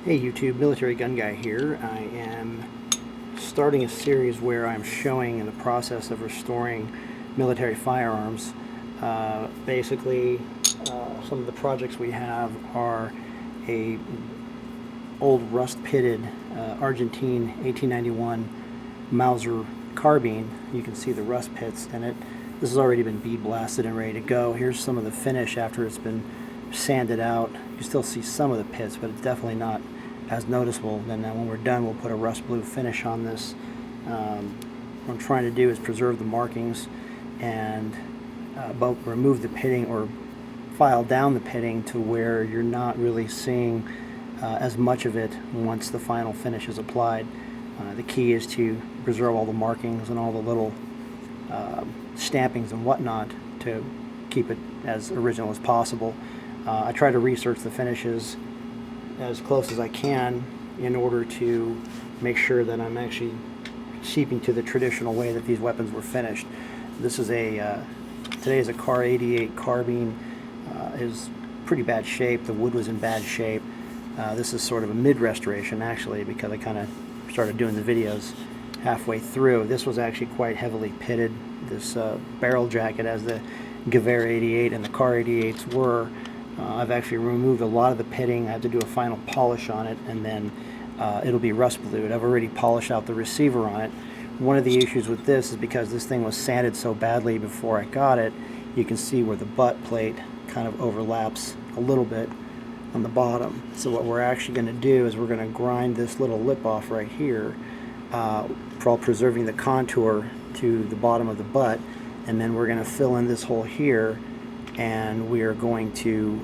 Hey YouTube, Military Gun Guy here. I am starting a series where I'm showing the process of restoring military firearms. Basically, some of the projects we have are a old rust-pitted Argentine 1891 Mauser carbine. You can see the rust pits in it. This has already been bead blasted and ready to go. Here's some of the finish after it's been sanded out. You still see some of the pits, but it's definitely not as noticeable. Then when we're done, we'll put a rust blue finish on this. What I'm trying to do is preserve the markings and remove the pitting or file down the pitting to where you're not really seeing as much of it once the final finish is applied. The key is to preserve all the markings and all the little stampings and whatnot to keep it as original as possible. I try to research the finishes as close as I can in order to make sure that I'm actually keeping to the traditional way that these weapons were finished. This is today is a Car 88 carbine. Is pretty bad shape. The wood was in bad shape. This is sort of a mid-restoration actually, because I kind of started doing the videos halfway through. This was actually quite heavily pitted. This barrel jacket, as the Gewehr 88 and the Car 88s were, I've actually removed a lot of the pitting. I have to do a final polish on it, and then it'll be rust blued. I've already polished out the receiver on it. One of the issues with this is because this thing was sanded so badly before I got it, you can see where the butt plate kind of overlaps a little bit on the bottom. So what we're actually going to do is we're going to grind this little lip off right here, while preserving the contour to the bottom of the butt, and then we're going to fill in this hole here, and we are going to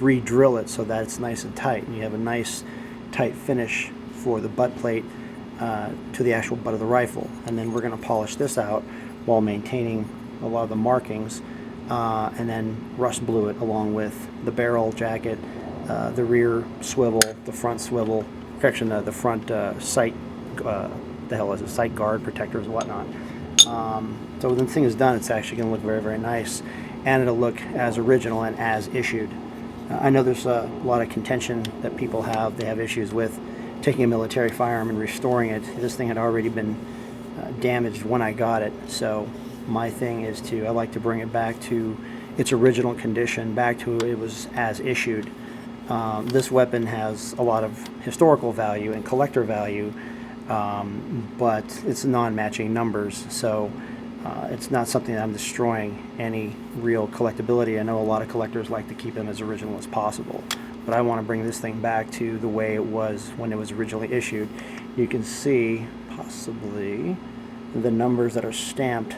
re-drill it so that it's nice and tight, and you have a nice tight finish for the butt plate to the actual butt of the rifle. And then we're going to polish this out while maintaining a lot of the markings, and then rust blue it along with the barrel jacket, the rear swivel, the front swivel, the front sight, sight guard protectors and whatnot. So when the thing is done, it's actually going to look very, very nice, and it'll look as original and as issued. I know there's a lot of contention that people have. They have issues with taking a military firearm and restoring it. This thing had already been damaged when I got it, so my thing is I like to bring it back to its original condition, back to it was as issued. This weapon has a lot of historical value and collector value, but it's non-matching numbers, so it's not something that I'm destroying any real collectability. I know a lot of collectors like to keep them as original as possible, but I want to bring this thing back to the way it was when it was originally issued. You can see possibly the numbers that are stamped.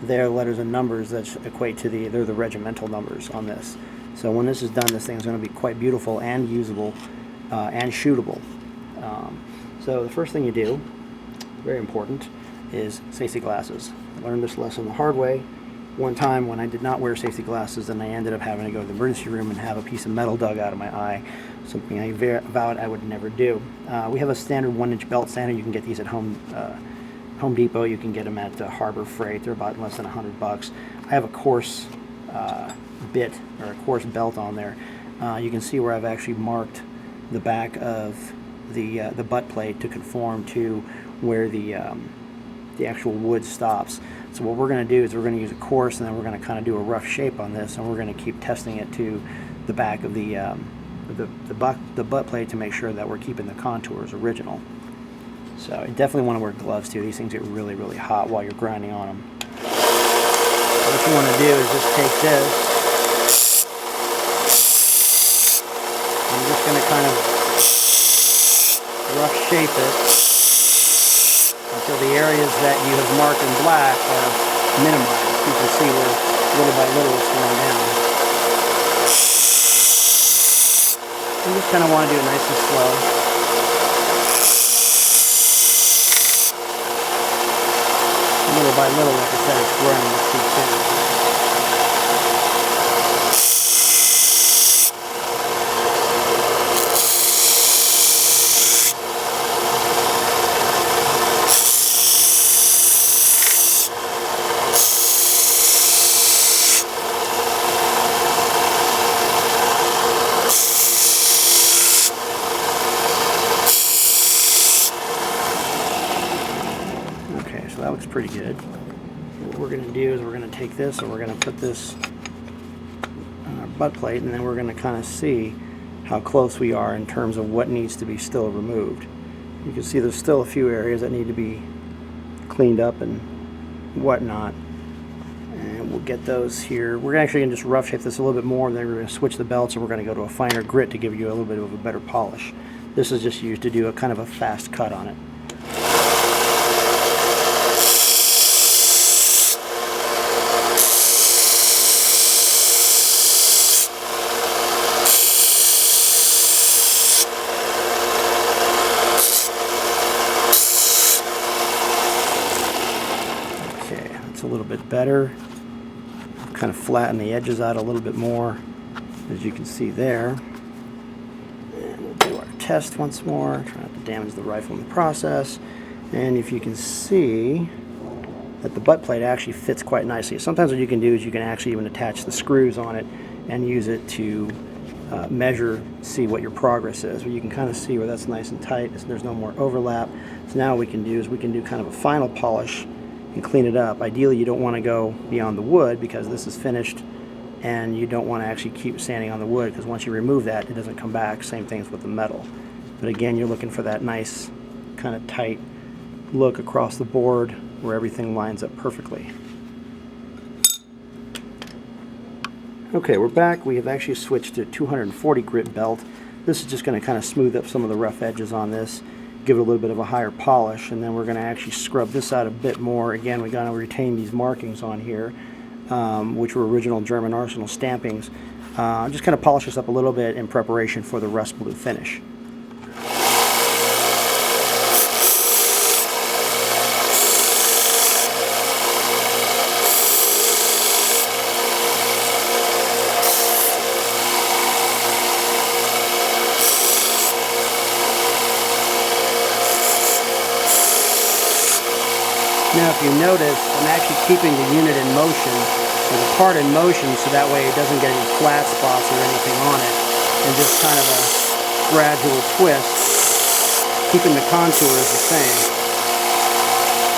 They're letters and numbers that equate to they're the regimental numbers on this. So when this is done, this thing is going to be quite beautiful and usable and shootable. So the first thing you do, very important, is safety glasses. I learned this lesson the hard way one time when I did not wear safety glasses, and I ended up having to go to the emergency room and have a piece of metal dug out of my eye, something I vowed I would never do. We have a standard 1-inch belt sander. You can get these at Home Depot. You can get them at Harbor Freight. They're about less than $100. I have a coarse bit or a coarse belt on there. You can see where I've actually marked the back of the butt plate to conform to where the actual wood stops. So what we're going to do is we're going to use a coarse, and then we're going to kind of do a rough shape on this, and we're going to keep testing it to the back of the butt plate to make sure that we're keeping the contours original. So you definitely want to wear gloves too. These things get really, really hot while you're grinding on them. So what you want to do is just take this, and you're just going to kind of rough shape it until the areas that you have marked in black are minimized. You can see where little by little it's going down. You just kind of want to do it nice and slow. Little by little, like I said, it's growing with each thing. pretty good. What we're going to do is we're going to take this and we're going to put this on our butt plate, and then we're going to kind of see how close we are in terms of what needs to be still removed. You can see there's still a few areas that need to be cleaned up and whatnot, and we'll get those here. We're actually going to just rough shape this a little bit more, and then we're going to switch the belts and we're going to go to a finer grit to give you a little bit of a better polish. This is just used to do a kind of a fast cut on it. A little bit better. Kind of flatten the edges out a little bit more, as you can see there. And we'll do our test once more, try not to damage the rifle in the process. And if you can see that the butt plate actually fits quite nicely. Sometimes what you can do is you can actually even attach the screws on it and use it to measure, see what your progress is. Where you can kind of see where that's nice and tight, there's no more overlap. So now what we can do is we can do kind of a final polish and clean it up. Ideally, you don't want to go beyond the wood because this is finished, and you don't want to actually keep sanding on the wood because once you remove that, it doesn't come back. Same things with the metal. But again, you're looking for that nice kind of tight look across the board where everything lines up perfectly. Okay, we're back. We have actually switched to 240 grit belt. This is just going to kind of smooth up some of the rough edges on this, give it a little bit of a higher polish, and then we're going to actually scrub this out a bit more. Again, we're going to retain these markings on here, which were original German Arsenal stampings. Just kind of polish this up a little bit in preparation for the rust blue finish. Now if you notice, I'm actually keeping the unit in motion, or the part in motion, so that way it doesn't get any flat spots or anything on it, and just kind of a gradual twist, keeping the contours the same.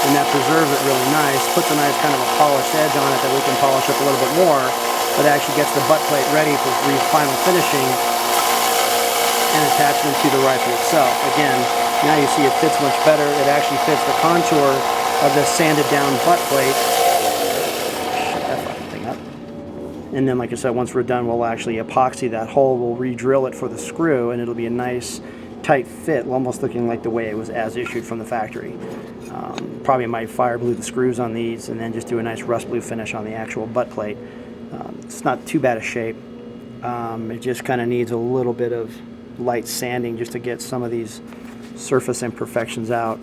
And that preserves it really nice, puts a nice kind of a polished edge on it that we can polish up a little bit more, but actually gets the butt plate ready for final finishing and attachment to the rifle itself. Again, now you see it fits much better. It actually fits the contour of the sanded down butt plate. Shut that fucking thing up. And then, like I said, once we're done, we'll actually epoxy that hole. We'll re-drill it for the screw, and it'll be a nice tight fit, almost looking like the way it was as issued from the factory. Probably might fire blue the screws on these, and then just do a nice rust blue finish on the actual butt plate. It's not too bad a shape. It just kind of needs a little bit of light sanding just to get some of these surface imperfections out,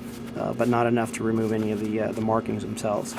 but not enough to remove any of the markings themselves.